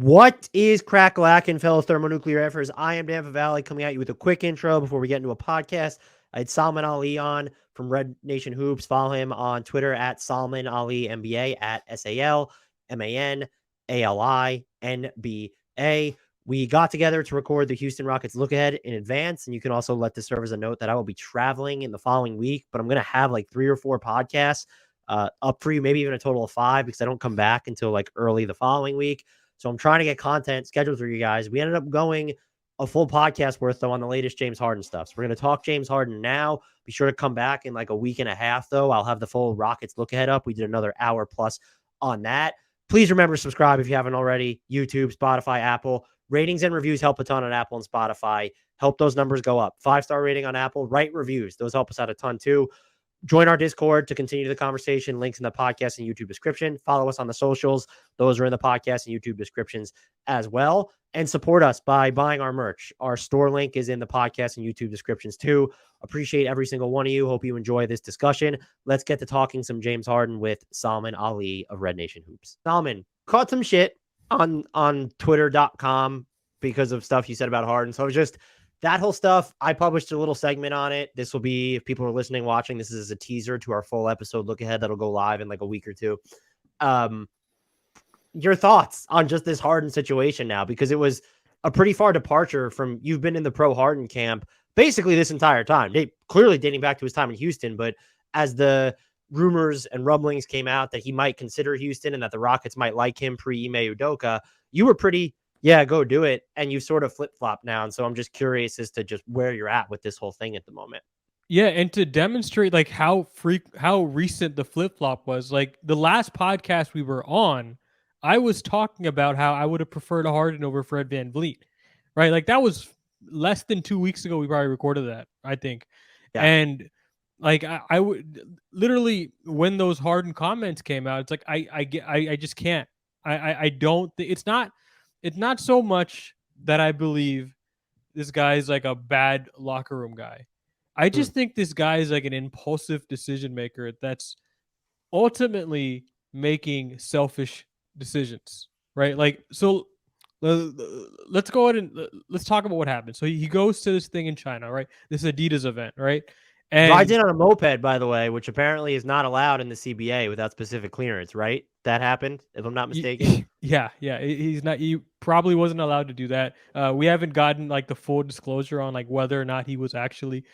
What is crack-a-lackin', fellow thermonuclear effers? I am Dan Valley coming at you with a quick intro before we get into a podcast. I had Salman Ali on from Red Nation Hoops. Follow him on Twitter at Salman Ali NBA at SalmanAliNBA. We got together to record the Houston Rockets look ahead in advance, and you can also let this serve as a note that I will be traveling in the following week, but I'm going to have like 3 or 4 podcasts up for you, maybe even a total of 5 because I don't come back until like early the following week. So I'm trying to get content scheduled for you guys. We ended up going a full podcast worth, though, on the latest James Harden stuff. So we're going to talk James Harden now. Be sure to come back in like a week and a half, though. I'll have the full Rockets look ahead up. We did another hour plus on that. Please remember to subscribe if you haven't already. YouTube, Spotify, Apple. Ratings and reviews help a ton on Apple and Spotify. Help those numbers go up. 5-star rating on Apple. Write reviews. Those help us out a ton, too. Join our Discord to continue the conversation. Links in the podcast and YouTube description. Follow us on the socials. Those are in the podcast and YouTube descriptions as well. And support us by buying our merch. Our store link is in the podcast and YouTube descriptions too. Appreciate every single one of you. Hope you enjoy this discussion. Let's get to talking some James Harden with Salman Ali of Red Nation Hoops. Salman, caught some shit on Twitter.com because of stuff you said about Harden. So it was just that whole stuff. I published a little segment on it. This will be, if people are listening, watching, this is a teaser to our full episode look ahead that'll go live in like a week or two. Your thoughts on just this Harden situation now, because it was a pretty far departure from, you've been in the pro Harden camp basically this entire time. They clearly dating back to his time in Houston, but as the rumors and rumblings came out that he might consider Houston and that the Rockets might like him pre-Ime Udoka, you were pretty, yeah, go do it. And you sort of flip-flop now. And so I'm just curious as to just where you're at with this whole thing at the moment. Yeah, and to demonstrate like how recent the flip-flop was, like the last podcast we were on, I was talking about how I would have preferred a Harden over Fred VanVleet. Right? Like that was less than 2 weeks ago we probably recorded that, I think. Yeah. And like I would literally, when those Harden comments came out, it's like I just can't. I don't it's not so much that I believe this guy's like a bad locker room guy. I just think this guy is like an impulsive decision maker that's ultimately making selfish decisions, right? Like, so let's go ahead and let's talk about what happened. So he goes to this thing in China, right? This Adidas event, right? And rides in on a moped, by the way, which apparently is not allowed in the CBA without specific clearance, right? That happened, if I'm not mistaken. Yeah. He's not. He probably wasn't allowed to do that. We haven't gotten like the full disclosure on like whether or not he was actually,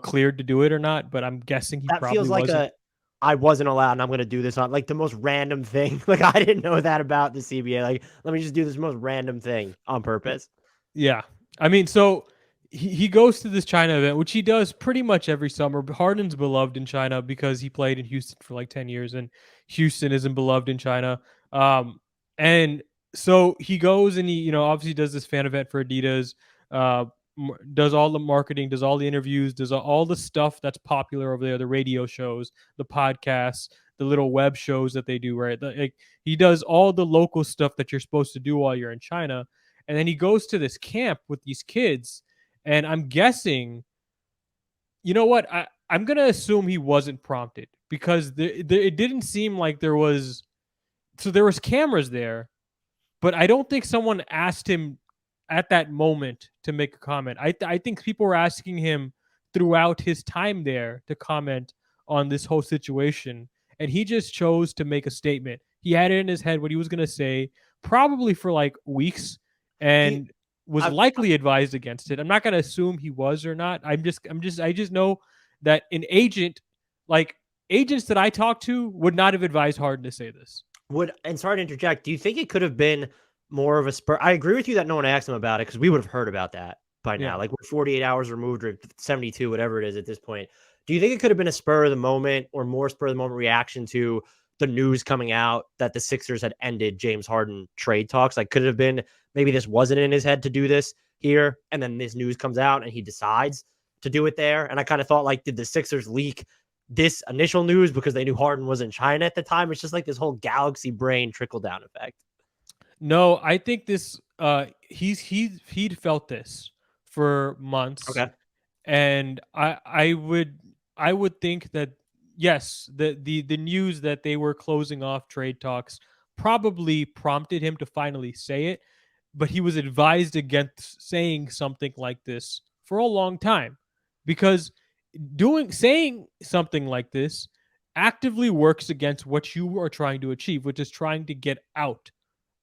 cleared to do it or not. But I'm guessing he That probably feels like wasn't. I wasn't allowed and I'm going to do this on like the most random thing. Like I didn't know that about the CBA. Like, let me just do this most random thing on purpose. Yeah. I mean, so he goes to this China event, which he does pretty much every summer. Harden's beloved in China because he played in Houston for like 10 years, and Houston isn't beloved in China. And so he goes and he, obviously does this fan event for Adidas, does all the marketing, does all the interviews, does all the stuff that's popular over there, the radio shows, the podcasts, the little web shows that they do, right? Like he does all the local stuff that you're supposed to do while you're in China. And then he goes to this camp with these kids. And I'm guessing, you know what? I'm going to assume he wasn't prompted because it didn't seem like there was. So there was cameras there, but I don't think someone asked him at that moment to make a comment. I think people were asking him throughout his time there to comment on this whole situation. And he just chose to make a statement. He had it in his head what he was going to say, probably for like weeks, and was likely advised against it. I'm not going to assume he was or not. I just know that an agent, like agents that I talked to, would not have advised Harden to say this. And sorry to interject, do you think it could have been more of a spur? I agree with you that no one asked him about it because we would have heard about that by now. Yeah. Like we're 48 hours removed or 72, whatever it is at this point. Do you think it could have been a spur of the moment or more spur of the moment reaction to the news coming out that the Sixers had ended James Harden trade talks? Like, could it have been maybe this wasn't in his head to do this here, and then this news comes out and he decides to do it there? And I kind of thought, like, did the Sixers leak this initial news because they knew Harden was in China at the time? It's just like this whole galaxy brain trickle down effect. No, I think this he'd felt this for months. Okay. And I would think that yes, the news that they were closing off trade talks probably prompted him to finally say it, but he was advised against saying something like this for a long time, because saying something like this actively works against what you are trying to achieve, which is trying to get out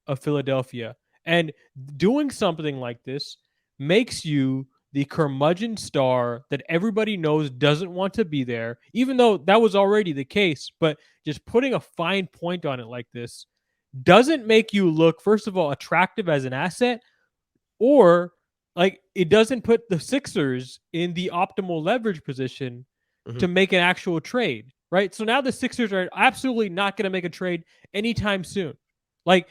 of Philadelphia. And doing something like this makes you the curmudgeon star that everybody knows doesn't want to be there, even though that was already the case. But just putting a fine point on it like this doesn't make you look, first of all, attractive as an asset, or like it doesn't put the Sixers in the optimal leverage position to make an actual trade, right? So now the Sixers are absolutely not going to make a trade anytime soon. Like,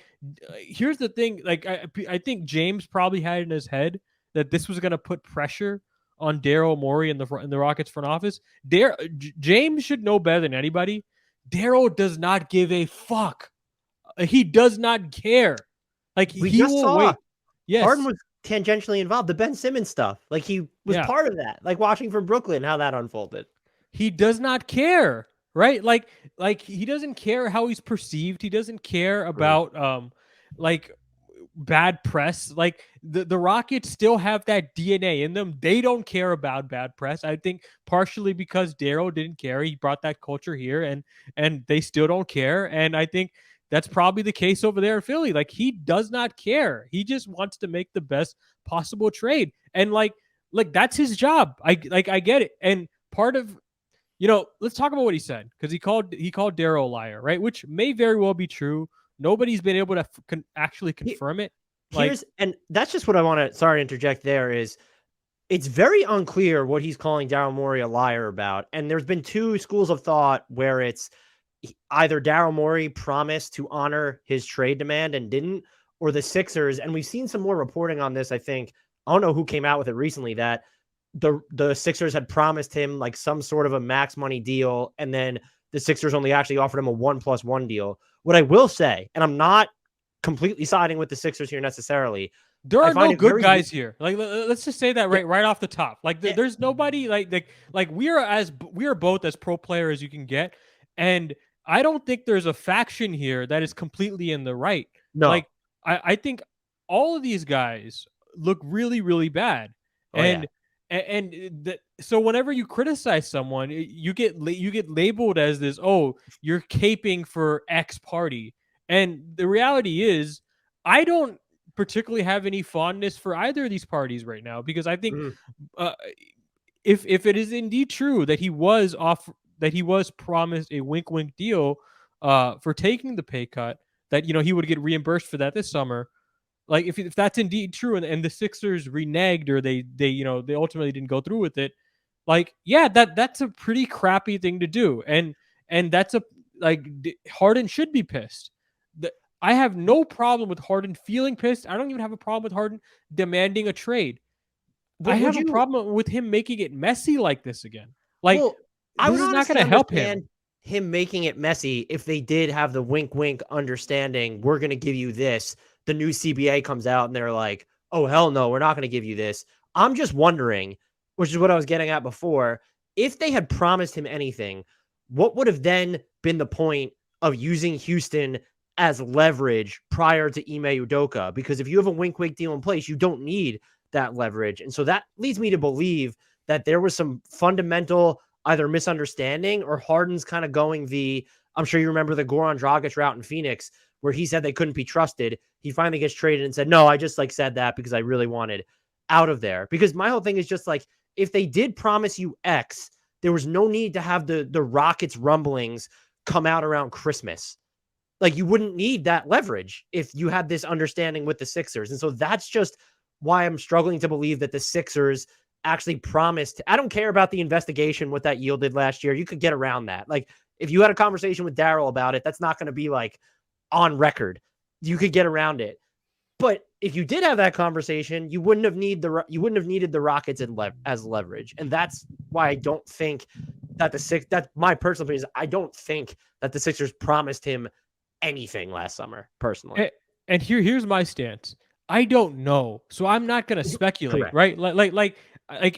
here's the thing. Like, I think James probably had in his head that this was going to put pressure on Daryl Morey in the Rockets front office. James should know better than anybody. Daryl does not give a fuck. He does not care. Like, We he just will saw wait. Yes. Harden was tangentially involved. The Ben Simmons stuff, like he was part of that. Like watching from Brooklyn, how that unfolded. He does not care, right? Like he doesn't care how he's perceived. He doesn't care about like bad press. Like the Rockets still have that DNA in them. They don't care about bad press. I think partially because Daryl didn't care. He brought that culture here, and they still don't care. And I think that's probably the case over there in Philly. Like, he does not care. He just wants to make the best possible trade. And like that's his job. I get it. And part of, let's talk about what he said, because he called Daryl a liar, right? Which may very well be true. Nobody's been able to actually confirm it. And that's just what I want to, sorry to interject there, is it's very unclear what he's calling Daryl Morey a liar about. And there's been two schools of thought where it's either Daryl Morey promised to honor his trade demand and didn't, or the Sixers. And we've seen some more reporting on this. I think, I don't know who came out with it recently, that the Sixers had promised him like some sort of a max money deal, and then the Sixers only actually offered him a 1+1 deal. What I will say, and I'm not completely siding with the Sixers here necessarily, there are no good guys here. Like, let's just say that right off the top. Like, there's nobody like we are both as pro player as you can get, and I don't think there's a faction here that is completely in the right. No, like I think all of these guys look really, really bad, so whenever you criticize someone, you get labeled as this. Oh, you're caping for X party, and the reality is, I don't particularly have any fondness for either of these parties right now, because I think if it is indeed true that he was promised a wink deal for taking the pay cut, that he would get reimbursed for that this summer. Like, if that's indeed true, and the Sixers reneged, or they ultimately didn't go through with it, like, yeah, that's a pretty crappy thing to do, and that's Harden should be pissed. I have no problem with Harden feeling pissed. I don't even have a problem with Harden demanding a trade. I have a problem with him making it messy like this again. Like, this is not going to help him making it messy. If they did have the wink understanding, we're going to give you this, the new CBA comes out and they're like, oh, hell no, we're not going to give you this. I'm just wondering, which is what I was getting at before, if they had promised him anything, what would have then been the point of using Houston as leverage prior to Ime Udoka? Because if you have a wink deal in place, you don't need that leverage. And so that leads me to believe that there was some fundamental either misunderstanding, or Harden's kind of going I'm sure you remember the Goran Dragic route in Phoenix, where he said they couldn't be trusted. He finally gets traded and said, no, I just said that because I really wanted out of there. Because my whole thing is just if they did promise you X, there was no need to have the Rockets rumblings come out around Christmas. Like, you wouldn't need that leverage if you had this understanding with the Sixers. And so that's just why I'm struggling to believe that the Sixers actually promised. I don't care about the investigation, what that yielded last year. You could get around that. Like, if you had a conversation with Daryl about it, that's not going to be on record. You could get around it. But if you did have that conversation, you wouldn't have needed the Rockets as leverage. And that's why I don't think that that's my personal opinion. I don't think that the Sixers promised him anything last summer, personally. And here's my stance. I don't know, so I'm not going to speculate. Correct. Right? Like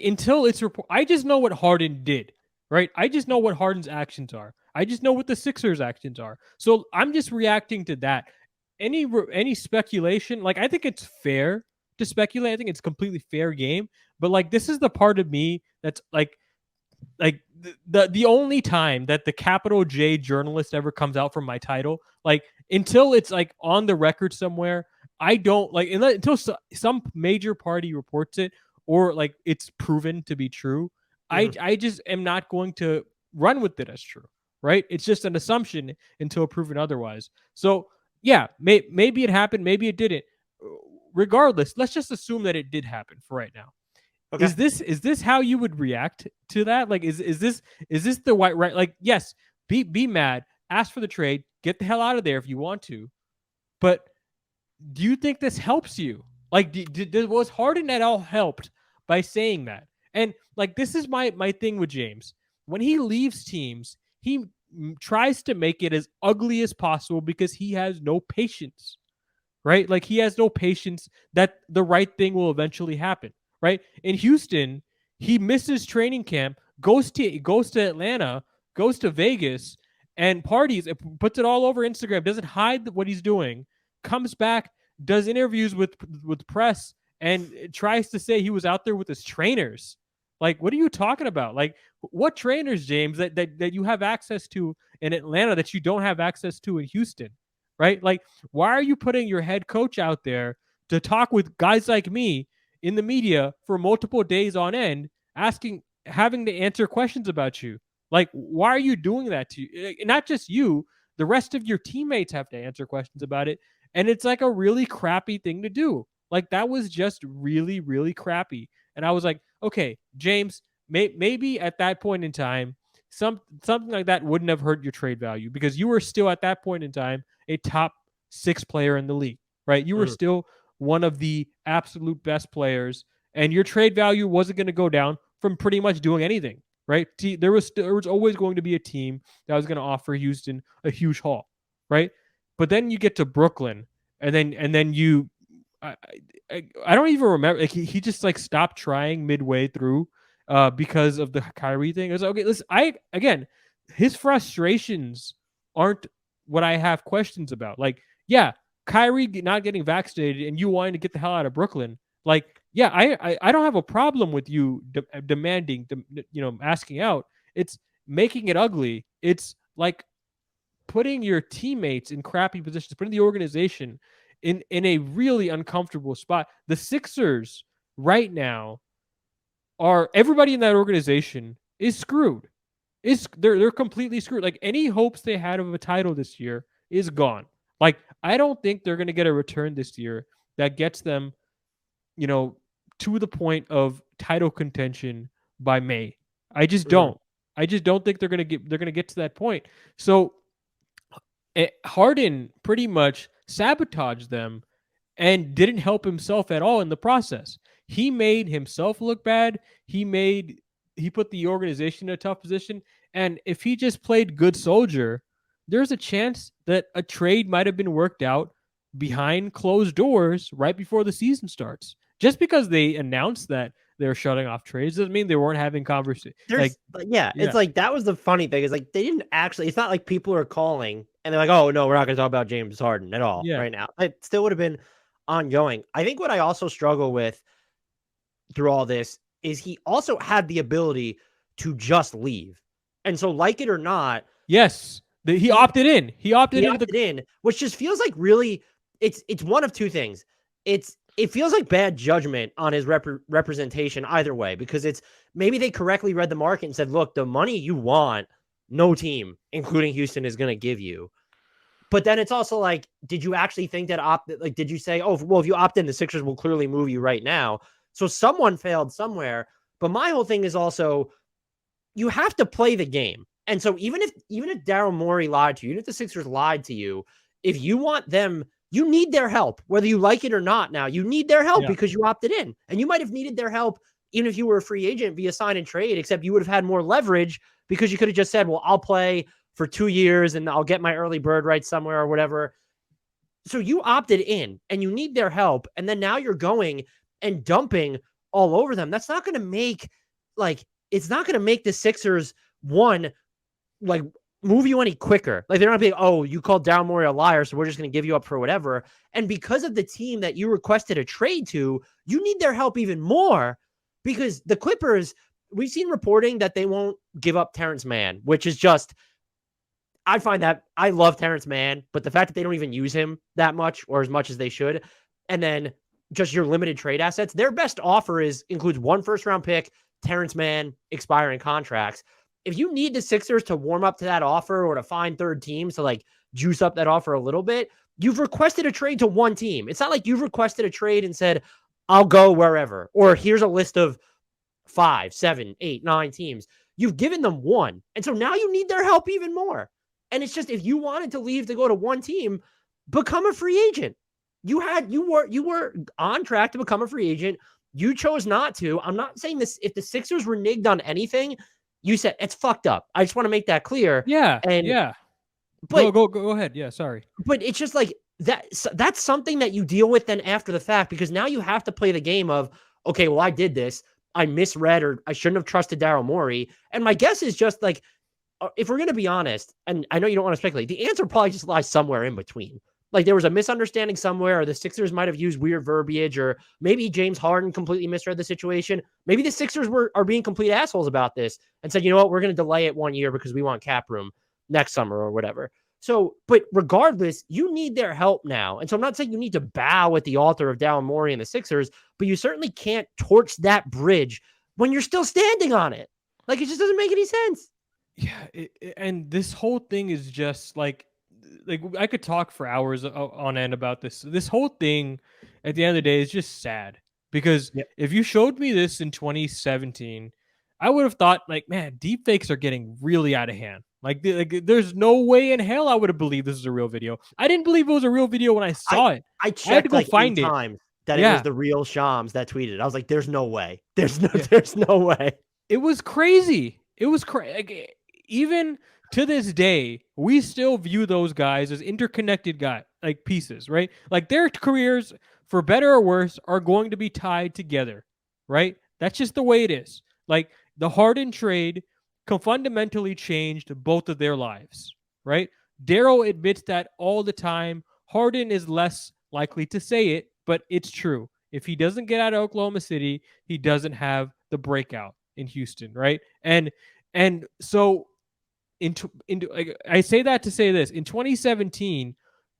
until it's report. I just know what Harden did. Right? I just know what Harden's actions are. I just know what the Sixers' actions are. So I'm just reacting to that. any speculation, like I think it's fair to speculate. I think it's completely fair game. But like this is the part of me that's like the only time that the capital J journalist ever comes out from my title, like until it's like on the record somewhere, I don't like until some major party reports it or like it's proven to be true. Mhm. I just am not going to run with it as true, right? It's just an assumption until proven otherwise. So yeah, maybe it happened, maybe it didn't. Regardless, let's just assume that it did happen for right now. Okay. Is this how you would react to that? Like, is this the right? Like, yes, be mad, ask for the trade, get the hell out of there if you want to. But do you think this helps you? Like, was Harden at all helped by saying that? And like, this is my thing with James. When he leaves teams, he tries to make it as ugly as possible because he has no patience, right? Like he has no patience that the right thing will eventually happen, right? In Houston, he misses training camp, goes to Atlanta, goes to Vegas, and parties. Puts it all over Instagram. Doesn't hide what he's doing. Comes back, does interviews with press, and tries to say he was out there with his trainers. Like, what are you talking about? Like, what trainers, James, that you have access to in Atlanta that you don't have access to in Houston? Right? Like, why are you putting your head coach out there to talk with guys like me in the media for multiple days on end, having to answer questions about you? Like, why are you doing that to you? Not just you, the rest of your teammates have to answer questions about it. And it's like a really crappy thing to do. Like, that was just really, really crappy. And I was like, okay, James, maybe at that point in time, something like that wouldn't have hurt your trade value because you were still at that point in time a top 6 player in the league, right? You were Mhm. still one of the absolute best players, and your trade value wasn't going to go down from pretty much doing anything, right? There was always going to be a team that was going to offer Houston a huge haul, right? But then you get to Brooklyn, and then you, I, I don't even remember. Like he just like stopped trying midway through, because of the Kyrie thing. It was like, okay. Listen, his frustrations aren't what I have questions about. Like, yeah, Kyrie not getting vaccinated and you wanting to get the hell out of Brooklyn. Like, yeah, I don't have a problem with you demanding, asking out. It's making it ugly. It's like putting your teammates in crappy positions, putting the organization in a really uncomfortable spot. The Sixers right now are everybody in that organization is screwed. They're completely screwed. Like any hopes they had of a title this year is gone. Like I don't think they're going to get a return this year that gets them, you know, to the point of title contention by May. I just Mhm. don't. I just don't think they're going to get to that point. So Harden pretty much sabotaged them and didn't help himself at all in the process. He made himself look bad. He put the organization in a tough position. And if he just played good soldier, there's a chance that a trade might have been worked out behind closed doors right before the season starts. Just because they announced that they're shutting off trades doesn't mean they weren't having conversations. Like, Yeah, it's yeah, like that was the funny thing is like they didn't actually. It's not like people are calling and they're like, "Oh no, we're not going to talk about James Harden at all yeah, right now." It still would have been ongoing. I think what I also struggle with through all this is he also had the ability to just leave, and so like it or not, yes. He he opted in. He opted he into the opted in, which just feels like really it's one of two things. It feels like bad judgment on his representation either way because it's maybe they correctly read the market and said, "Look, the money you want, no team, including Houston, is going to give you." But then it's also like, did you actually think that did you say, "Oh, well, if you opt in, the Sixers will clearly move you right now." So someone failed somewhere. But my whole thing is also you have to play the game. And so even if Daryl Morey lied to you, even if the Sixers lied to you, if you want them, you need their help, whether you like it or not. Now you need their help yeah. because you opted in, and you might have needed their help even if you were a free agent via sign and trade. Except you would have had more leverage because you could have just said, "Well, I'll play for 2 years and I'll get my early bird right somewhere or whatever." So you opted in, and you need their help, and then now you're going and dumping all over them. That's not going to make like it's not going to make the Sixers one like move you any quicker. Like they're not being, oh, you called Daryl Morey a liar, so we're just going to give you up for whatever. And because of the team that you requested a trade to, you need their help even more because the Clippers, we've seen reporting that they won't give up Terrence Mann, which is just, I find that I love Terrence Mann, but the fact that they don't even use him that much or as much as they should, and then just your limited trade assets, their best offer includes 1 first-round pick, Terrence Mann, expiring contracts. If you need the Sixers to warm up to that offer or to find third teams to like juice up that offer a little bit, you've requested a trade to one team. It's not like you've requested a trade and said, I'll go wherever, or here's a list of 5, 7, 8, 9 teams. You've given them one. And so now you need their help even more. And it's just, if you wanted to leave to go to one team, become a free agent. You were on track to become a free agent. You chose not to. I'm not saying this. If the Sixers were nigged on anything, you said it's fucked up. I just want to make that clear. Yeah. And yeah. But go ahead. Yeah. Sorry. But it's just like that. That's something that you deal with then after the fact, because now you have to play the game of, okay, well, I did this. I misread, or I shouldn't have trusted Daryl Morey. And my guess is just like, if we're going to be honest, and I know you don't want to speculate, the answer probably just lies somewhere in between. Like there was a misunderstanding somewhere, or the Sixers might have used weird verbiage, or maybe James Harden completely misread the situation. Maybe the Sixers are being complete assholes about this and said, you know what, we're going to delay it 1 year because we want cap room next summer or whatever. So, but regardless, you need their help now. And so I'm not saying you need to bow at the altar of Daryl Morey and the Sixers, but you certainly can't torch that bridge when you're still standing on it. Like, it just doesn't make any sense. Yeah, and this whole thing is just like I could talk for hours on end about this. This whole thing, at the end of the day, is just sad because if you showed me this in 2017, I would have thought like, man, deepfakes are getting really out of hand. Like, there's no way in hell I would have believed this is a real video. I didn't believe it was a real video when I saw it. I checked, I had to go like find 8 times that it was the real Shams that tweeted. I was like, there's no way. There's no way. It was crazy. It was crazy. Like, even to this day, we still view those guys as interconnected pieces, right? Like their careers, for better or worse, are going to be tied together, right? That's just the way it is. Like the Harden trade fundamentally changed both of their lives, right? Daryl admits that all the time. Harden is less likely to say it, but it's true. If he doesn't get out of Oklahoma City, he doesn't have the breakout in Houston, right? And so I say that to say this. In 2017,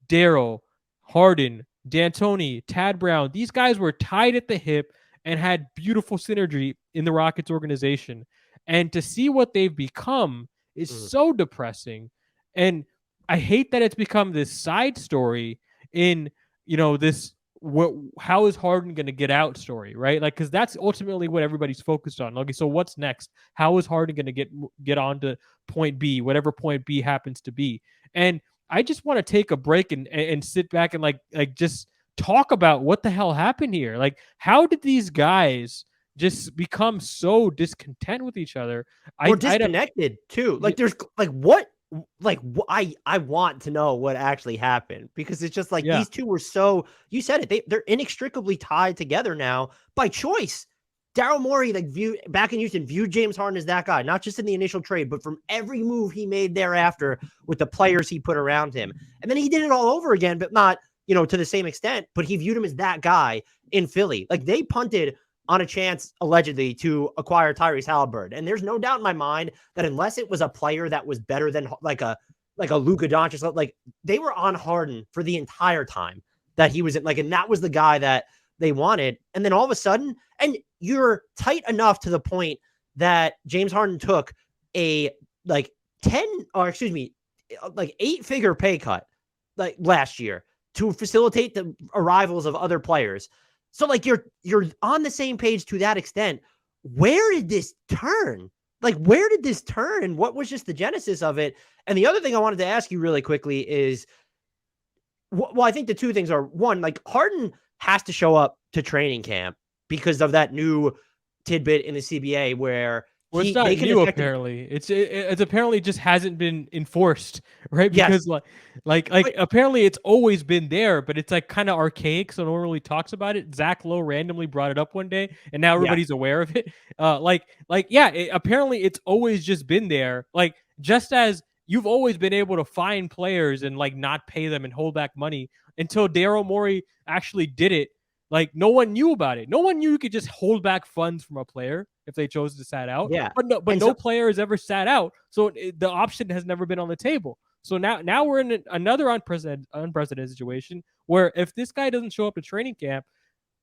Daryl, Harden, D'Antoni, Tad Brown, these guys were tied at the hip and had beautiful synergy in the Rockets organization. And to see what they've become is so depressing. And I hate that it's become this side story in, this how is Harden going to get out story, right? Like, because that's ultimately what everybody's focused on. Okay, so what's next? How is Harden going to get on to point B, whatever point B happens to be? And I just want to take a break and sit back and like just talk about what the hell happened here. Like, how did these guys just become so discontent with each other? Or disconnected too. Like, there's like what? Like, I want to know what actually happened, because it's just like these two were so, you said it, they're inextricably tied together now by choice. Daryl Morey, like, back in Houston, viewed James Harden as that guy, not just in the initial trade, but from every move he made thereafter with the players he put around him. And then he did it all over again, but not, to the same extent, but he viewed him as that guy in Philly. Like, they punted on a chance, allegedly, to acquire Tyrese Halliburton. And there's no doubt in my mind that unless it was a player that was better than like a Luka Doncic, like, they were on Harden for the entire time that he was in, like, and that was the guy that they wanted. And then all of a sudden, and you're tight enough to the point that James Harden took a like 8-figure pay cut like last year to facilitate the arrivals of other players. So like you're on the same page to that extent. Where did this turn? Like, where did this turn? And what was just the genesis of it? And the other thing I wanted to ask you really quickly is, well, I think the two things are, one, like, Harden has to show up to training camp because of that new tidbit in the CBA where it's not new. Apparently, it's apparently just hasn't been enforced, right? Because like apparently it's always been there, but it's like kind of archaic, so no one really talks about it. Zach Lowe randomly brought it up one day, and now everybody's aware of it. Apparently it's always just been there. Like, just as you've always been able to find players and like not pay them and hold back money until Daryl Morey actually did it. Like no one knew about it. No one knew you could just hold back funds from a player if they chose to sat out. Yeah. But no player has ever sat out, so the option has never been on the table. So now we're in another unprecedented situation where if this guy doesn't show up to training camp,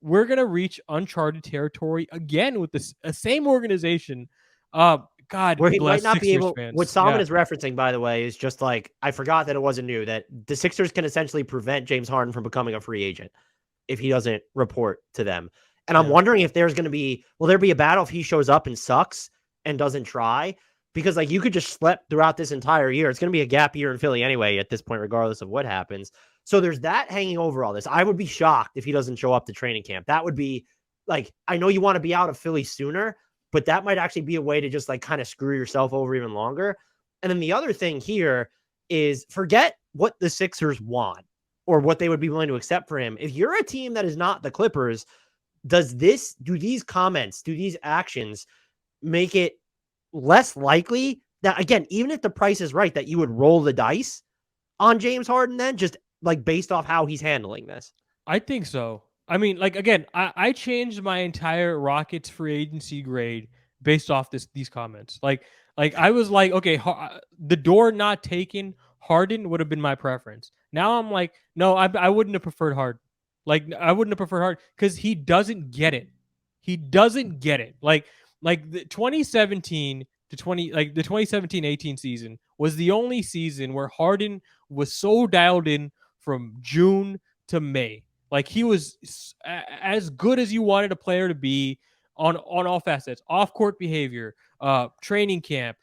we're gonna reach uncharted territory again with this same organization. God where he bless might not be Sixers able. fans. What Salman is referencing, by the way, is just like I forgot that it wasn't new that the Sixers can essentially prevent James Harden from becoming a free agent if he doesn't report to them. And I'm wondering if there's going to be, will there be a battle if he shows up and sucks and doesn't try? Because like you could just slip throughout this entire year. It's going to be a gap year in Philly anyway at this point, regardless of what happens. So there's that hanging over all this. I would be shocked if he doesn't show up to training camp. That would be like, I know you want to be out of Philly sooner, but that might actually be a way to just like kind of screw yourself over even longer. And then the other thing here is forget what the Sixers want or what they would be willing to accept for him. If you're a team that is not the Clippers, do these comments, do these actions make it less likely that, again, even if the price is right, that you would roll the dice on James Harden then, just like based off how he's handling this? I think so. I mean, like again, I changed my entire Rockets free agency grade based off these comments. Like I was like, okay, the door not taken, Harden would have been my preference. Now I'm like, no, I wouldn't have preferred Harden. Like I wouldn't have preferred Harden because he doesn't get it. He doesn't get it. Like the 2017 to 2017-18 season was the only season where Harden was so dialed in from June to May. Like he was as good as you wanted a player to be on all facets, off court behavior, training camp,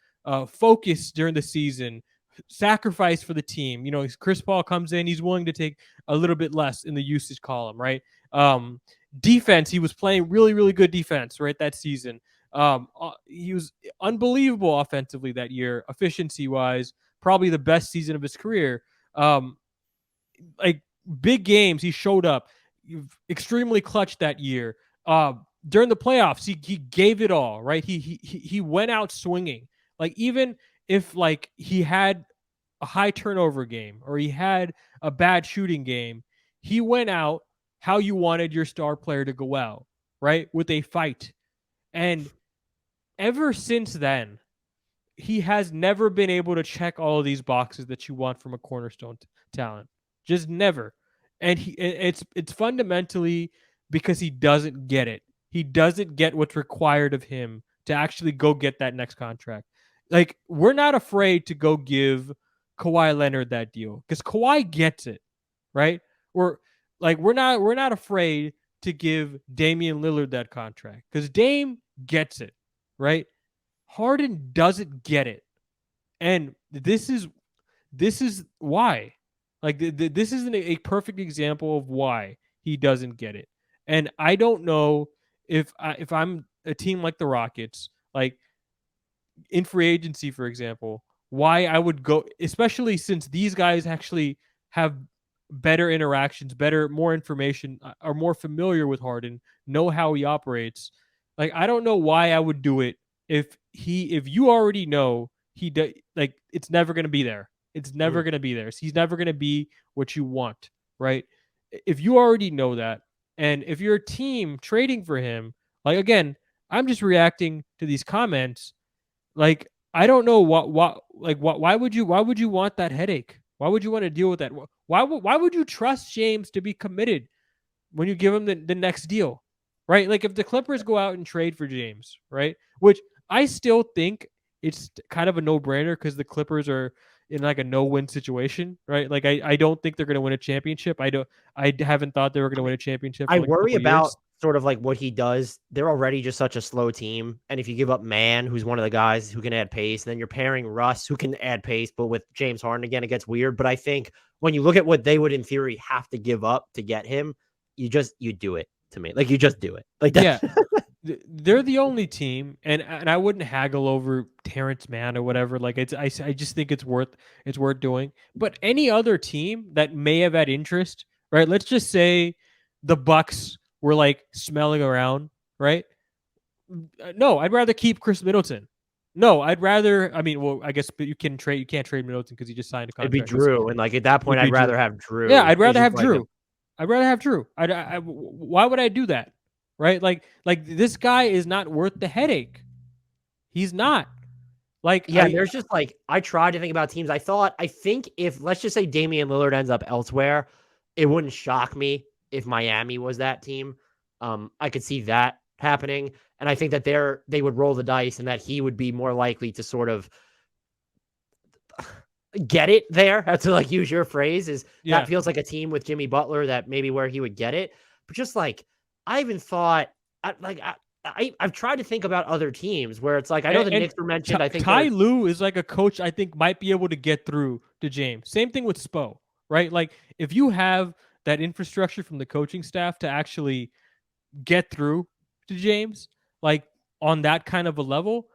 focus during the season, sacrifice for the team. You know, Chris Paul comes in, he's willing to take a little bit less in the usage column, right? Defense, he was playing really, really good defense, right, that season. He was unbelievable offensively that year, efficiency wise, probably the best season of his career. Like big games, he showed up. Extremely clutch that year. During the playoffs, he gave it all, right? He went out swinging. Like even if like he had a high turnover game or he had a bad shooting game, he went out how you wanted your star player to go out, right? With a fight. And ever since then, he has never been able to check all of these boxes that you want from a cornerstone talent. Just never. And it's fundamentally because he doesn't get it. He doesn't get what's required of him to actually go get that next contract. Like we're not afraid to go give Kawhi Leonard that deal because Kawhi gets it, right? We're not afraid to give Damian Lillard that contract because Dame gets it, right? Harden doesn't get it, and this is why. Like this is a perfect example of why he doesn't get it. And I don't know if I'm a team like the Rockets, like in free agency, for example, why I would go, especially since these guys actually have better interactions, more information, are more familiar with Harden, know how he operates. Like I don't know why I would do it if you already know like it's never going to be there. It's never going to be there. So he's never going to be what you want, right? If you already know that, and if you're a team trading for him, like again, I'm just reacting to these comments. Like I don't know why would you want that headache? Why would you want to deal with that? Why would you trust James to be committed when you give him the next deal, right? Like if the Clippers go out and trade for James, right? Which I still think it's kind of a no-brainer because the Clippers are in like a no-win situation, right? Like I don't think they're going to win a championship. I haven't thought they were going to win a championship. I For like worry about years. sort of like what he does. They're already just such a slow team. And if you give up Man, who's one of the guys who can add pace, then you're pairing Russ, who can add pace, but with James Harden again, it gets weird. But I think when you look at what they would in theory have to give up to get him, you do it to me. Like you just do it. Like that. Yeah. They're the only team, and I wouldn't haggle over Terrence Mann or whatever. Like I just think it's worth doing. But any other team that may have had interest, right? Let's just say the Bucks were like smelling around, right? No, I'd rather keep Chris Middleton. No, I'd rather. I mean, well, I guess, but you can't trade Middleton because he just signed a It'd be contract this Drew, year. and like at that It'd point, be I'd Drew. rather have Yeah, Drew. I'd It's rather just have like Drew. I'd rather have Drew. Why would I do that? Right? Like this guy is not worth the headache. He's not. Like yeah, and there's just like I tried to think about teams. I think if let's just say Damian Lillard ends up elsewhere, it wouldn't shock me if Miami was that team. I could see that happening, and I think that they would roll the dice, and that he would be more likely to sort of get it there. To like use your phrase, is that yeah. feels like a team with Jimmy Butler that maybe where he would get it. But just like I even thought, I've tried to think about other teams where it's like I know the And Knicks were mentioned. I think Ty they're Lue is like a coach I think might be able to get through to James. Same thing with Spo, right? Like if you have that infrastructure from the coaching staff to actually get through to James, like on that kind of a level,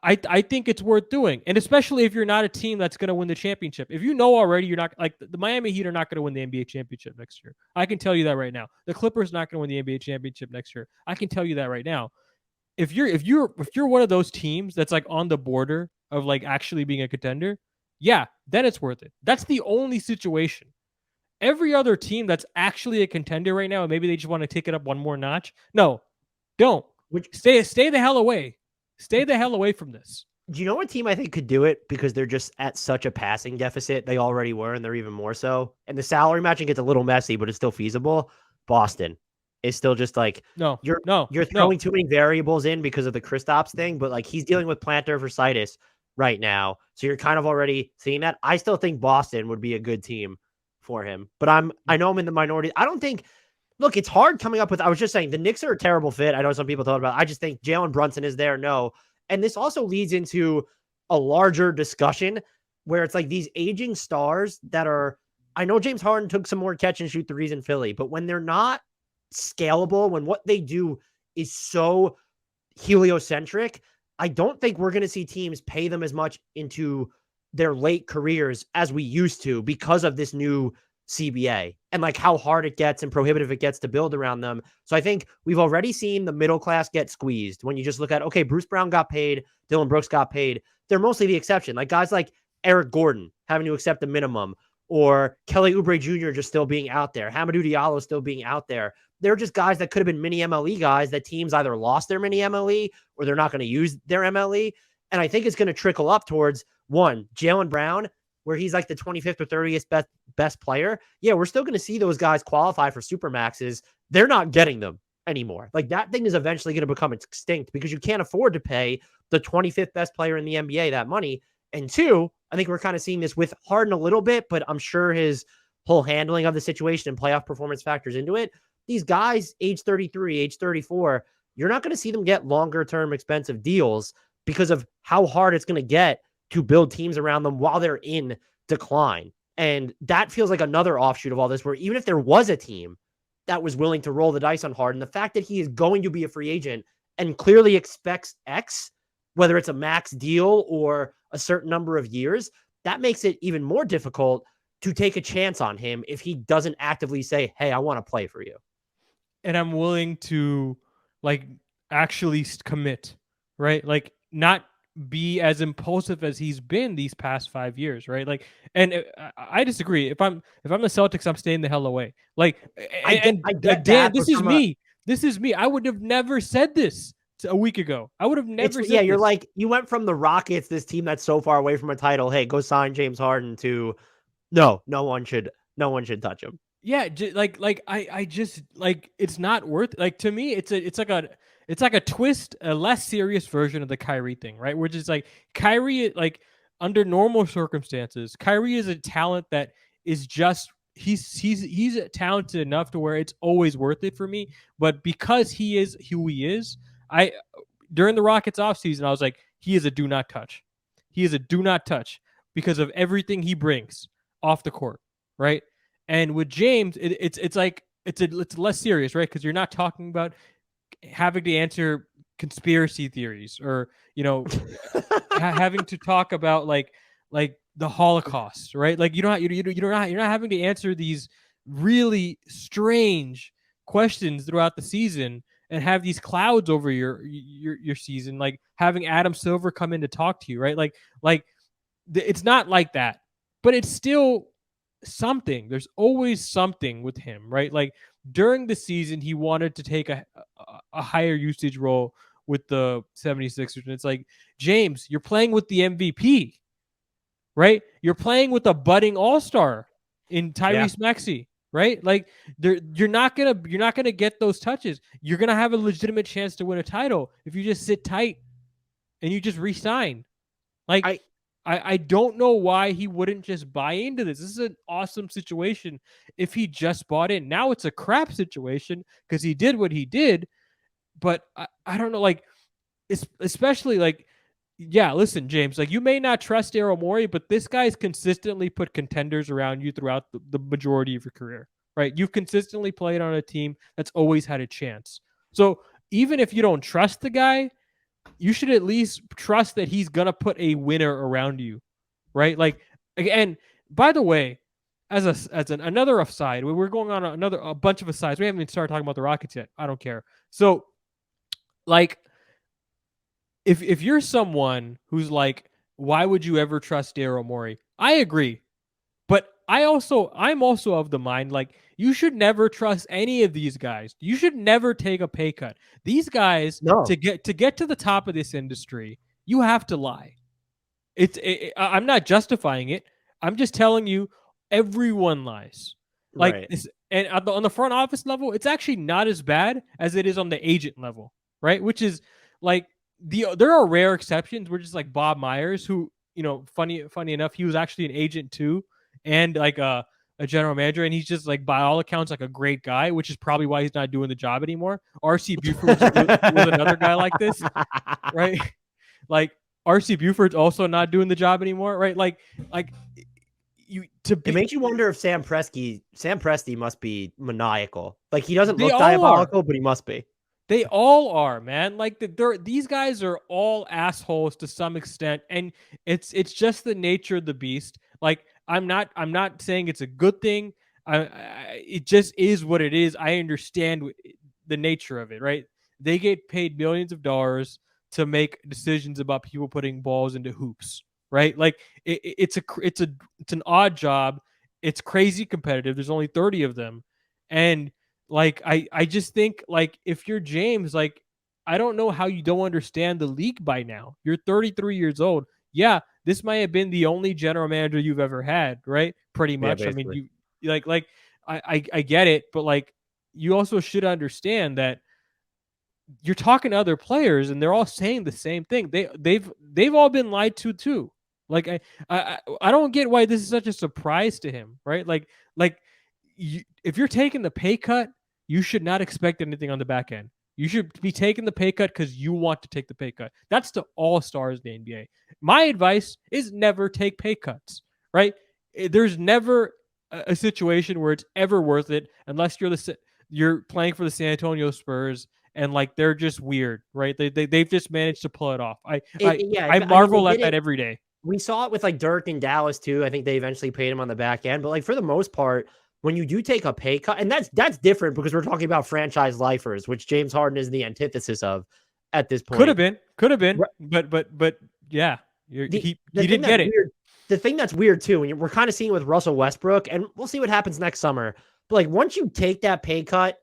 I think it's worth doing. And especially if you're not a team that's going to win the championship. If you know already you're not, like the Miami Heat are not going to win the NBA championship next year. I can tell you that right now. The Clippers not going to win the NBA championship next year. I can tell you that right now. If you're one of those teams that's like on the border of like actually being a contender, yeah, then it's worth it. That's the only situation. Every other team that's actually a contender right now, and maybe they just want to take it up one more notch. No, don't. which Stay the hell away. Stay the hell away from this. do you know what team I think could do it because they're just at such a passing deficit? They already were, and they're even more so. And the salary matching gets a little messy, but it's still feasible. Boston is still just like No, you're no, you're no. throwing too many variables in because of the Kristaps thing, but like he's dealing with plantar fasciitis right now, so you're kind of already seeing that. I still think Boston would be a good team for him, but I know I'm in the minority. I don't think. Look, it's hard coming up with. I was just saying the Knicks are a terrible fit. I know some people thought about it. I just think Jalen Brunson is there. No. And this also leads into a larger discussion where it's like these aging stars that are. I know James Harden took some more catch and shoot threes in Philly, but when they're not scalable, when what they do is so heliocentric, I don't think we're going to see teams pay them as much into their late careers as we used to because of this new CBA and like how hard it gets and prohibitive it gets to build around them. So I think we've already seen the middle class get squeezed when you just look at, okay, Bruce Brown got paid, Dylan Brooks got paid. They're mostly the exception. Like guys like Eric Gordon having to accept the minimum, or Kelly Oubre Jr. just still being out there, Hamidou Diallo still being out there. They're just guys that could have been mini MLE guys that teams either lost their mini MLE or they're not going to use their MLE. And I think it's going to trickle up towards one, Jaylen Brown, where he's like the 25th or 30th best player. Yeah, we're still going to see those guys qualify for Supermaxes. They're not getting them anymore. Like that thing is eventually going to become extinct because you can't afford to pay the 25th best player in the NBA that money. And two, I think we're kind of seeing this with Harden a little bit, but I'm sure his whole handling of the situation and playoff performance factors into it. These guys, age 33, age 34, you're not going to see them get longer term expensive deals because of how hard it's going to get to build teams around them while they're in decline. And that feels like another offshoot of all this, where even if there was a team that was willing to roll the dice on Harden, the fact that he is going to be a free agent and clearly expects X, whether it's a max deal or a certain number of years, that makes it even more difficult to take a chance on him if he doesn't actively say, hey, I want to play for you. And I'm willing to like actually commit, right? Like not be as impulsive as he's been these past 5 years, right? Like, and I disagree. If I'm the Celtics, I'm staying the hell away. Like, I get Dan, that, but this is from me. This is me. I would have never said this a week ago. I would have never said yeah, you're this. like, you went from the Rockets, this team that's so far away from a title, hey, go sign James Harden, to no one should touch him. Yeah, I just like it's not worth, like, to me it's like a twist, a less serious version of the Kyrie thing, right? Which is like Kyrie, like under normal circumstances, Kyrie is a talent that is just he's talented enough to where it's always worth it for me. But because he is who he is, I during the Rockets offseason, I was like, he is a do not touch. He is a do not touch because of everything he brings off the court, right? And with James, it's like it's less serious, right? Because you're not talking about having to answer conspiracy theories, or having to talk about like the Holocaust, right? Like you're not having to answer these really strange questions throughout the season, and have these clouds over your season, like having Adam Silver come in to talk to you, right? It's not like that, but it's still something. There's always something with him, right? Like during the season, he wanted to take a higher usage role with the 76ers. And it's like, James, you're playing with the MVP, right? You're playing with a budding all-star in Tyrese Maxey, right? Like you're not gonna get those touches. You're gonna have a legitimate chance to win a title if you just sit tight and you just resign. Like I don't know why he wouldn't just buy into this. This is an awesome situation if he just bought in. Now it's a crap situation because he did what he did, but I don't know, like especially like, yeah, listen, James, like you may not trust Daryl Morey, but this guy's consistently put contenders around you throughout the majority of your career, right? You've consistently played on a team that's always had a chance. So even if you don't trust the guy, you should at least trust that he's going to put a winner around you, right? Like, and by the way, another aside, we're going on a bunch of asides. We haven't even started talking about the Rockets yet. I don't care. So, like, if you're someone who's like, why would you ever trust Daryl Morey? I agree. But I'm also of the mind, like, you should never trust any of these guys. You should never take a pay cut. These guys, to get to the top of this industry, you have to lie. I'm not justifying it. I'm just telling you, everyone lies. Like this, and on the front office level, it's actually not as bad as it is on the agent level, right? Which is like there are rare exceptions. We're just like Bob Myers, who, you know, funny enough, he was actually an agent too, and like a general manager, and he's just like by all accounts like a great guy, which is probably why he's not doing the job anymore. RC Buford was another guy like this, right? Like RC Buford's also not doing the job anymore, right? Like it makes you wonder if Sam Presti must be maniacal. Like he doesn't look diabolical, but he must be. They all are, man. Like these guys are all assholes to some extent, and it's just the nature of the beast. Like I'm not saying it's a good thing. It just is what it is. I understand the nature of it, right? They get paid millions of dollars to make decisions about people putting balls into hoops, right? Like it's an odd job. It's crazy competitive. There's only 30 of them, and like I just think, like, if you're James, like, I don't know how you don't understand the league by now. You're 33 years old. Yeah, this might have been the only general manager you've ever had, right? Pretty much. Yeah, I mean, you like I get it, but like you also should understand that you're talking to other players and they're all saying the same thing. They've all been lied to too. Like I don't get why this is such a surprise to him, right? Like if you're taking the pay cut, you should not expect anything on the back end. You should be taking the pay cut because you want to take the pay cut. That's to all stars in the NBA. My advice is never take pay cuts, right? There's never a situation where it's ever worth it unless you're playing for the San Antonio Spurs and like they're just weird, right? They've just managed to pull it off. I marvel at that every day. We saw it with like Dirk in Dallas too. I think they eventually paid him on the back end, but like for the most part, when you do take a pay cut, and that's different because we're talking about franchise lifers, which James Harden is the antithesis of at this point. Could have been, but yeah, he didn't get it. Weird, the thing that's weird too, and we're kind of seeing it with Russell Westbrook, and we'll see what happens next summer. But like once you take that pay cut,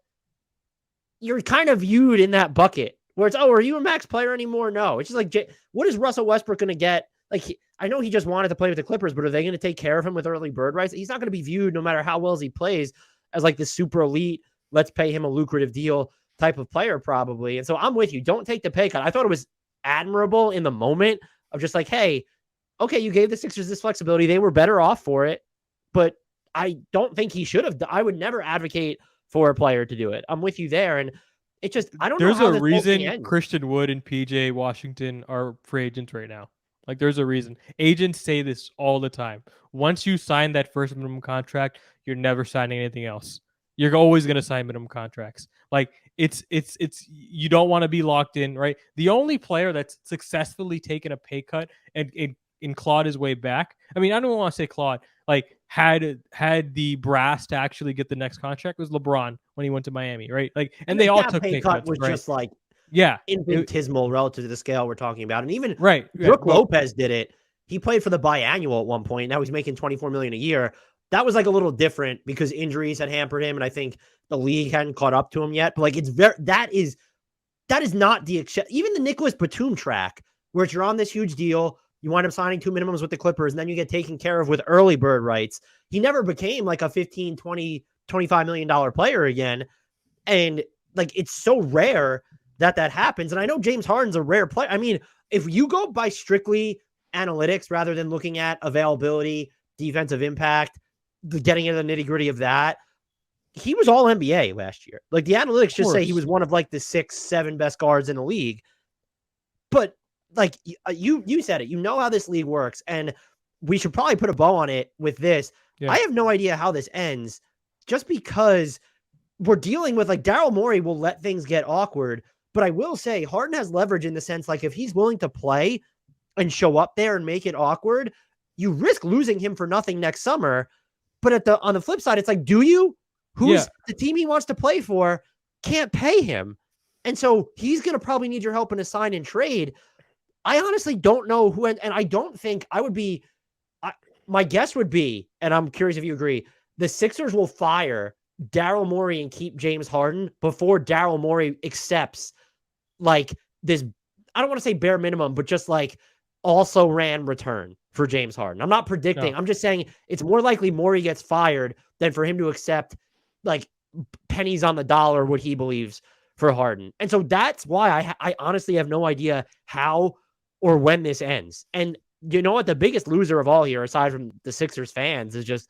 you're kind of viewed in that bucket where it's, oh, are you a max player anymore? No, it's just like, what is Russell Westbrook going to get? Like, I know he just wanted to play with the Clippers, but are they going to take care of him with early bird rights? He's not going to be viewed, no matter how well as he plays, as like the super elite, let's pay him a lucrative deal type of player probably. And so I'm with you. Don't take the pay cut. I thought it was admirable in the moment of just like, hey, okay, you gave the Sixers this flexibility. They were better off for it, but I don't think he should have. I would never advocate for a player to do it. I'm with you there. And it just, I don't know how there's a reason Christian Wood and PJ Washington are free agents right now. Like there's a reason. Agents say this all the time. Once you sign that first minimum contract, you're never signing anything else. You're always going to sign minimum contracts. Like it's you don't want to be locked in, right? The only player that's successfully taken a pay cut and and clawed his way back. I mean, I don't want to say clawed, like had the brass to actually get the next contract was LeBron when he went to Miami, right? Like, and they all that took pay pay cut cuts, was right? just like Yeah, infinitesimal relative to the scale we're talking about. And even right. Brooke But Lopez did it. He played for the biannual at one point. Now he's making $24 million a year. That was like a little different because injuries had hampered him, and I think the league hadn't caught up to him yet. But like, it's very that is not the even the Nicholas Batum track where you're on this huge deal. You wind up signing 2 minimums with the Clippers, and then you get taken care of with early bird rights. He never became like a 15, 20, $25 million player again. And like, it's so rare that happens. And I know James Harden's a rare player. I mean, if you go by strictly analytics rather than looking at availability, defensive impact, getting into the nitty gritty of that, he was all NBA last year. Like, the analytics just say he was one of like the 6, 7 best guards in the league. But like you said it, you know how this league works, and we should probably put a bow on it with this. Yeah. I have no idea how this ends, just because we're dealing with, like, Daryl Morey will let things get awkward. But I will say Harden has leverage in the sense, like, if he's willing to play and show up there and make it awkward, you risk losing him for nothing next summer. But on the flip side, it's like, do you? Who's the team he wants to play for can't pay him. And so he's going to probably need your help in a sign and trade. I honestly don't know who, and I don't think I would be, my guess would be, and I'm curious if you agree, the Sixers will fire Daryl Morey and keep James Harden before Daryl Morey accepts like this, I don't want to say bare minimum, but just like also ran return for James Harden. I'm not predicting. No. I'm just saying it's more likely Morey gets fired than for him to accept like pennies on the dollar what he believes for Harden. And so that's why I honestly have no idea how or when this ends. And you know what? The biggest loser of all here, aside from the Sixers fans, is just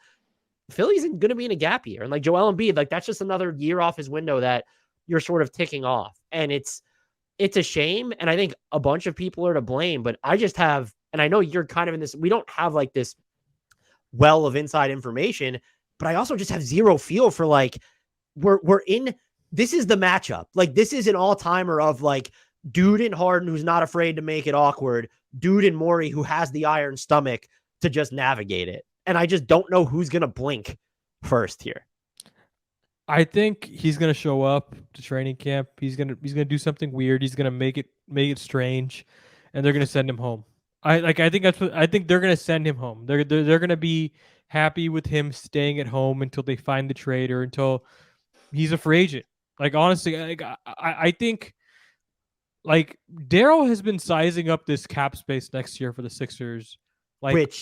Philly's going to be in a gap year. And like Joel Embiid, like that's just another year off his window that you're sort of ticking off. And it's a shame. And I think a bunch of people are to blame, but I just have, and I know you're kind of in this, we don't have like this well of inside information, but I also just have zero feel for like, we're in, this is the matchup. Like, this is an all-timer of like dude in Harden who's not afraid to make it awkward, dude in Morey who has the iron stomach to just navigate it. And I just don't know who's going to blink first here. I think he's going to show up to training camp. He's going to do something weird. He's going to make it strange, and they're going to send him home. I think they're going to send him home. They're going to be happy with him staying at home until they find the trade or until he's a free agent. Like, honestly, I think like Daryl has been sizing up this cap space next year for the Sixers, like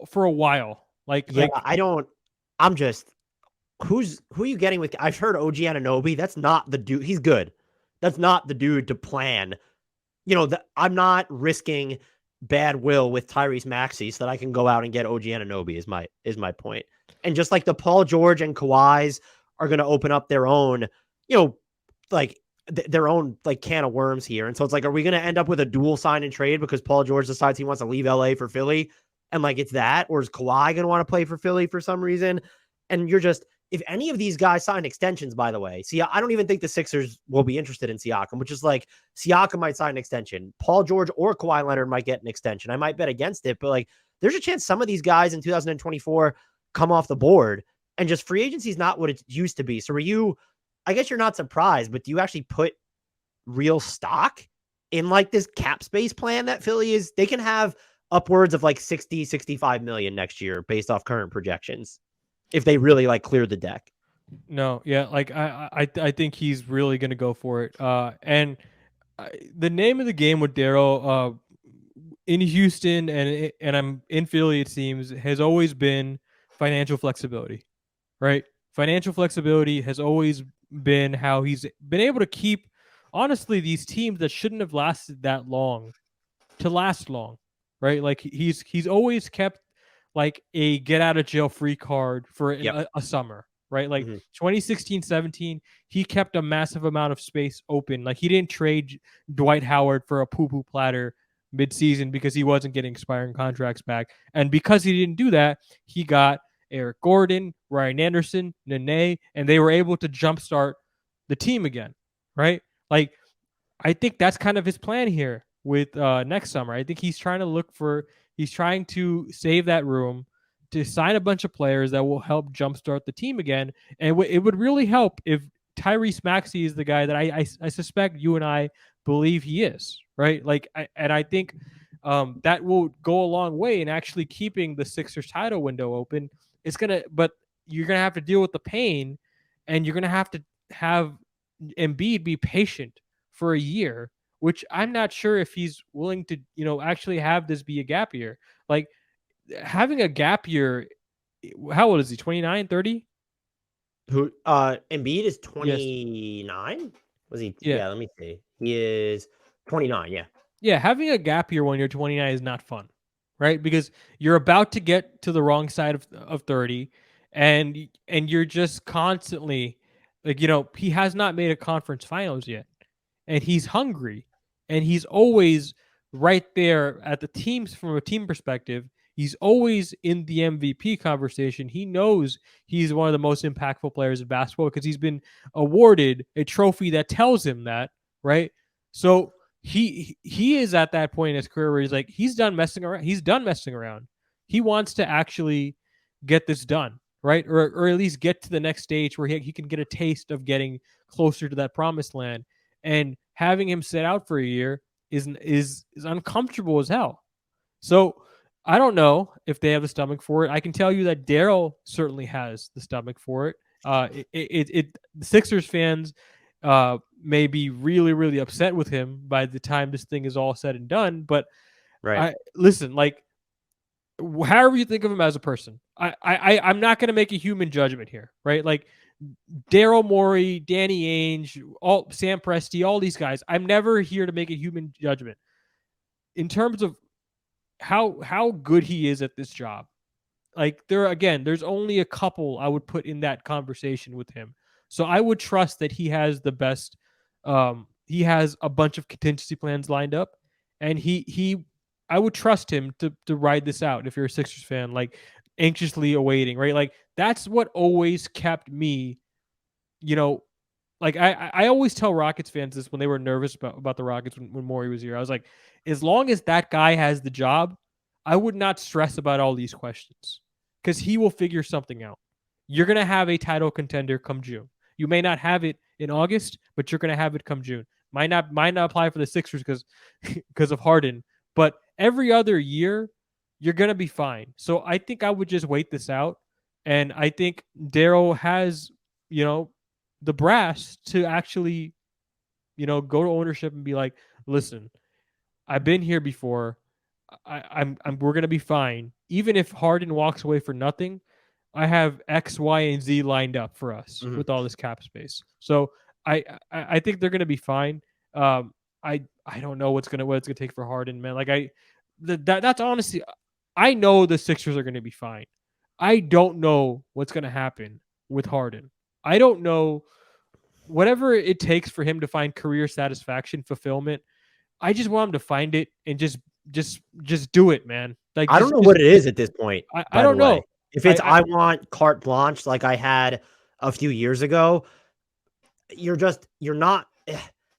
for a while. Like, yeah, I'm just, who are you getting with? I've heard OG Anunoby. That's not the dude. He's good. That's not the dude to plan. You know, I'm not risking bad will with Tyrese Maxey so that I can go out and get OG Anunoby is my point. And just like the Paul George and Kawhis are going to open up their own, you know, like their own like can of worms here. And so it's like, are we going to end up with a dual sign and trade because Paul George decides he wants to leave LA for Philly? And like, it's that, or is Kawhi going to want to play for Philly for some reason? And you're just, if any of these guys sign extensions, by the way, see, I don't even think the Sixers will be interested in Siakam, which is like Siakam might sign an extension. Paul George or Kawhi Leonard might get an extension. I might bet against it, but like, there's a chance some of these guys in 2024 come off the board, and just free agency is not what it used to be. So I guess you're not surprised, but do you actually put real stock in like this cap space plan that Philly is? They can have upwards of like 60, 65 million next year based off current projections if they really like clear the deck. No, yeah, like I think he's really going to go for it. And the name of the game with Daryl in Houston and I'm in Philly, it seems, has always been financial flexibility, right? Financial flexibility has always been how he's been able to keep, honestly, these teams that shouldn't have lasted that long to last long, right? Like he's always kept like a get out of jail free card for a summer, right? Like 2016-17, he kept a massive amount of space open. Like, he didn't trade Dwight Howard for a poo-poo platter mid-season because he wasn't getting expiring contracts back. And because he didn't do that, he got Eric Gordon, Ryan Anderson, Nene, and they were able to jumpstart the team again, right? Like, I think that's kind of his plan here with next summer. I think he's trying to look for He's trying to save that room to sign a bunch of players that will help jumpstart the team again. And it would really help if Tyrese Maxey is the guy that I suspect you and I believe he is, right? Like, I think that will go a long way in actually keeping the Sixers title window open. But you're gonna have to deal with the pain, and you're gonna have to have Embiid be patient for a year, which I'm not sure if he's willing to, actually have this be a gap year. Like, having a gap year, how old is he? 29, 30? Who Embiid is Yes. 29? Was he? Yeah. Yeah, let me see. He is 29, yeah. Yeah, having a gap year when you're 29 is not fun, right? Because you're about to get to the wrong side of 30, and you're just constantly like, he has not made a conference finals yet, and he's hungry, and he's always right there at the teams from a team perspective. He's always in the MVP conversation. He knows he's one of the most impactful players in basketball because he's been awarded a trophy that tells him that, right? So he is at that point in his career where he's like, he's done messing around. He's done messing around. He wants to actually get this done, right? Or at least get to the next stage where he can get a taste of getting closer to that promised land. And having him sit out for a year is uncomfortable as hell. So I don't know if they have the stomach for it. I can tell you that Daryl certainly has the stomach for it. The Sixers fans may be really, really upset with him by the time this thing is all said and done. But Right. listen, like, however you think of him as a person, I'm not going to make a human judgment here, right? Like, Daryl Morey, Danny Ainge, all Sam Presti, all these guys. I'm never here to make a human judgment in terms of how good he is at this job. Like, there's only a couple I would put in that conversation with him. So I would trust that he has the best. He has a bunch of contingency plans lined up, and I would trust him to ride this out. If you're a Sixers fan, like, anxiously awaiting, right? Like, that's what always kept me, you know, like, I always tell Rockets fans this when they were nervous about the Rockets when Morey was here. I was like, as long as that guy has the job, I would not stress about all these questions because he will figure something out. You're going to have a title contender come June. You may not have it in August, but you're going to have it come June. Might not apply for the Sixers because of Harden, but every other year you're going to be fine. So I think I would just wait this out, and I think Daryl has, the brass to actually, go to ownership and be like, listen, I've been here before. We're gonna be fine. Even if Harden walks away for nothing, I have X, Y, and Z lined up for us Mhm. with all this cap space. So I think they're gonna be fine. I don't know what it's gonna take for Harden, man. Like, that's honestly, I know the Sixers are gonna be fine. I don't know what's gonna happen with Harden. I don't know whatever it takes for him to find career satisfaction, fulfillment. I just want him to find it and just do it, man. Like, I don't know just what it is at this point, I by the don't know. way. If it's I I want carte blanche like I had a few years ago, you're not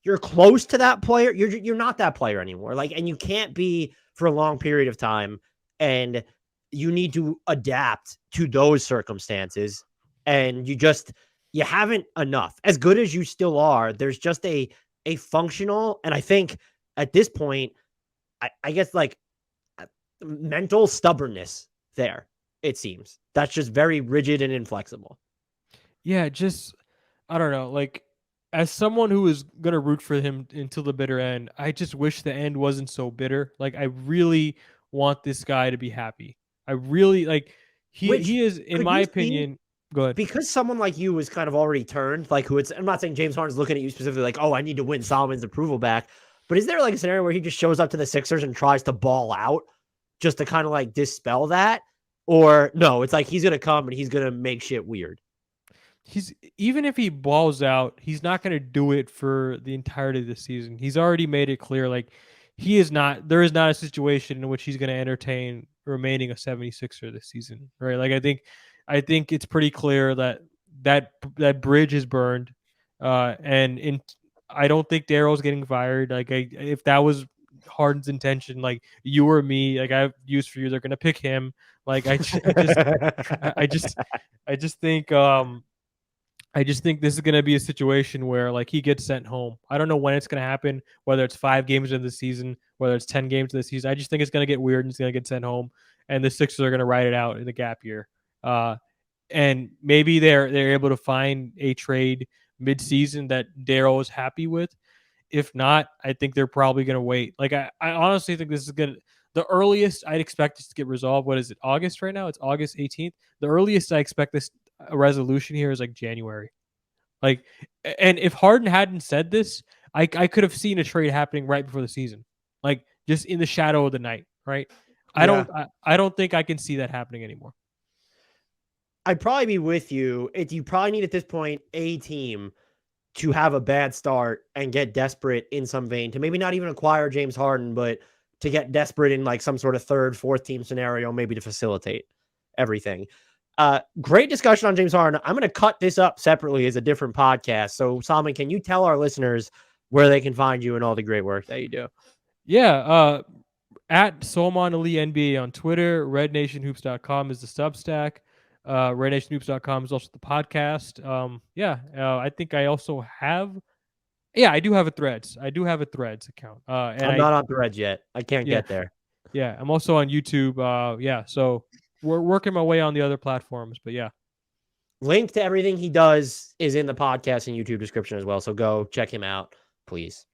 you're close to that player. You're not that player anymore. Like, and you can't be for a long period of time, and you need to adapt to those circumstances. And you haven't enough. As good as you still are, there's just a functional, and I think at this point, I guess, like, mental stubbornness there. It seems that's just very rigid and inflexible. Yeah, just I don't know. Like, as someone who is gonna root for him until the bitter end, I just wish the end wasn't so bitter. Like, I really want this guy to be happy. I really like Which he is, in could my you see opinion, good. because someone like you is kind of already turned, like, who it's, I'm not saying James Harden's looking at you specifically like, oh, I need to win Solomon's approval back. But is there like a scenario where he just shows up to the Sixers and tries to ball out just to kind of like dispel that? Or no, it's like he's going to come and he's going to make shit weird. He's Even if he balls out, he's not going to do it for the entirety of the season. He's already made it clear, like, there is not a situation in which he's going to entertain remaining a 76er this season, right? Like, I think it's pretty clear that bridge is burned, and I don't think Daryl's getting fired. Like, if that was Harden's intention, like you or me, like I have news for you, they're gonna pick him. Like I just think I just think this is going to be a situation where like he gets sent home. I don't know when it's going to happen, whether it's 5 games into the season, whether it's 10 games into the season. I just think it's going to get weird and he's going to get sent home, and the Sixers are going to ride it out in the gap year. And maybe they're able to find a trade mid-season that Daryl is happy with. If not, I think they're probably going to wait. Like I honestly think this is going to the earliest I'd expect this to get resolved. What is it? August right now? It's August 18th. The earliest I expect this a resolution here is like January. Like, and if Harden hadn't said this, I could have seen a trade happening right before the season, like just in the shadow of the night, right? I don't think I can see that happening anymore. I'd probably be with you. You probably need at this point a team to have a bad start and get desperate in some vein to maybe not even acquire James Harden, but to get desperate in like some sort of third, fourth team scenario, maybe to facilitate everything. Great discussion on James Harden. I'm going to cut this up separately as a different podcast. So, Salman, can you tell our listeners where they can find you and all the great work that you do? Yeah. At Salman Ali NBA on Twitter. RedNationHoops.com is the Substack. RedNationHoops.com is also the podcast. I think I also have. Yeah, I do have a Threads. I do have a Threads account. And I'm not on Threads yet. I can't get there. Yeah, I'm also on YouTube. So we're working my way on the other platforms, but yeah. Link to everything he does is in the podcast and YouTube description as well. So go check him out, please.